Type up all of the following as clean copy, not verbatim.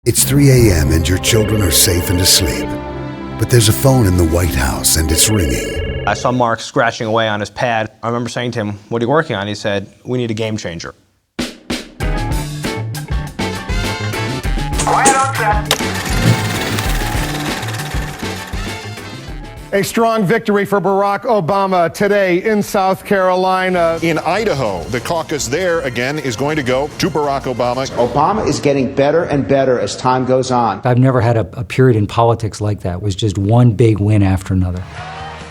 It's 3 a.m. and your children are safe and asleep. But there's a phone in the White House and it's ringing. I saw Mark scratching away on his pad. I remember saying to him, "What are you working on?" He said, "We need a game changer." Quiet on set. A strong victory for Barack Obama today in South Carolina. In Idaho, the caucus there, again, is going to go to Barack Obama. Obama is getting better and better as time goes on. I've never had a period in politics like that. It was just one big win after another.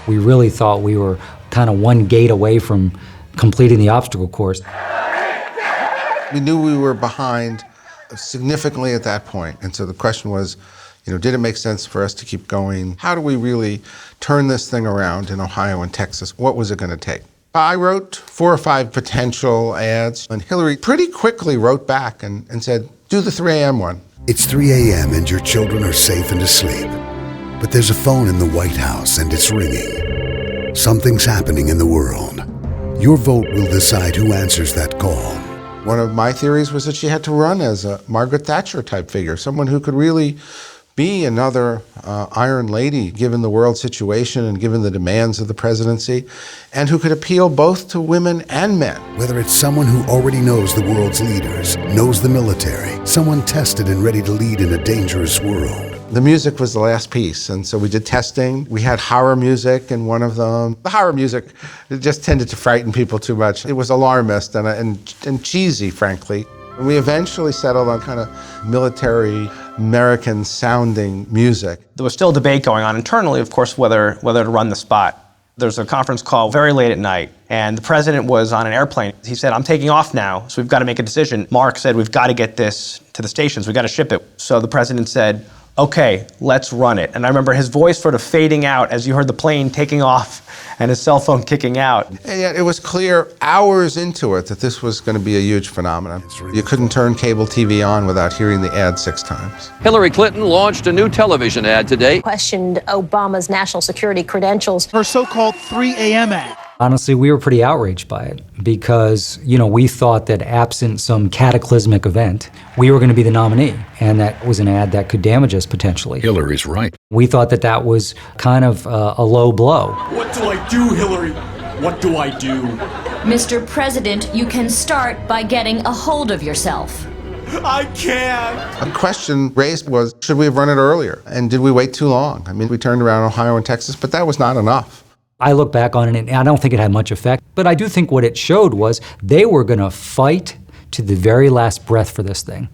We really thought we were kind of one gate away from completing the obstacle course. We knew we were behind significantly at that point. And so the question was, did it make sense for us to keep going? How do we really turn this thing around in Ohio and Texas? What was it going to take? I wrote 4 or 5 potential ads, and Hillary pretty quickly wrote back and said, do the 3 a.m. one. It's 3 a.m. and your children are safe and asleep. But there's a phone in the White House and it's ringing. Something's happening in the world. Your vote will decide who answers that call. One of my theories was that she had to run as a Margaret Thatcher type figure, someone who could really be another Iron Lady, given the world situation and given the demands of the presidency, and who could appeal both to women and men. Whether it's someone who already knows the world's leaders, knows the military, someone tested and ready to lead in a dangerous world. The music was the last piece, and so we did testing. We had horror music in one of them. The horror music, it just tended to frighten people too much. It was alarmist and cheesy, frankly. And we eventually settled on kind of military, American-sounding music. There was still debate going on internally, of course, whether to run the spot. There's a conference call very late at night, and the president was on an airplane. He said, "I'm taking off now, so we've got to make a decision." Mark said, "We've got to get this to the stations. We've got to ship it." So the president said, "Okay, let's run it." And I remember his voice sort of fading out as you heard the plane taking off and his cell phone kicking out. And yet it was clear hours into it that this was going to be a huge phenomenon. You couldn't turn cable TV on without hearing the ad 6 times. Hillary Clinton launched a new television ad today. Questioned Obama's national security credentials. Her so-called 3 a.m. ad. Honestly, we were pretty outraged by it because, we thought that absent some cataclysmic event, we were going to be the nominee. And that was an ad that could damage us potentially. Hillary's right. We thought that was kind of a low blow. What do I do, Hillary? What do I do? Mr. President, you can start by getting a hold of yourself. I can't. A question raised was, should we have run it earlier? And did we wait too long? We turned around Ohio and Texas, but that was not enough. I look back on it, and I don't think it had much effect, but I do think what it showed was they were going to fight to the very last breath for this thing.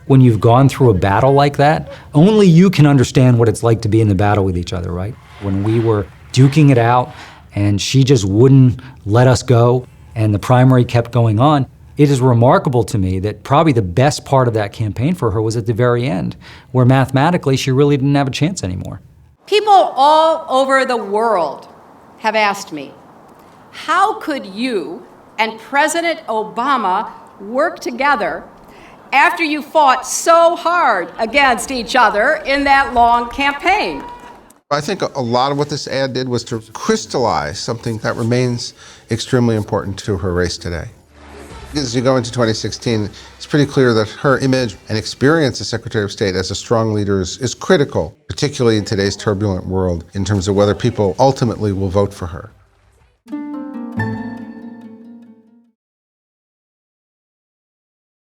When you've gone through a battle like that, only you can understand what it's like to be in the battle with each other, right? When we were duking it out, and she just wouldn't let us go, and the primary kept going on, it is remarkable to me that probably the best part of that campaign for her was at the very end, where mathematically she really didn't have a chance anymore. People all over the world have asked me, how could you and President Obama work together after you fought so hard against each other in that long campaign? I think a lot of what this ad did was to crystallize something that remains extremely important to her race today. As you go into 2016, it's pretty clear that her image and experience as Secretary of State as a strong leader is critical, particularly in today's turbulent world, in terms of whether people ultimately will vote for her.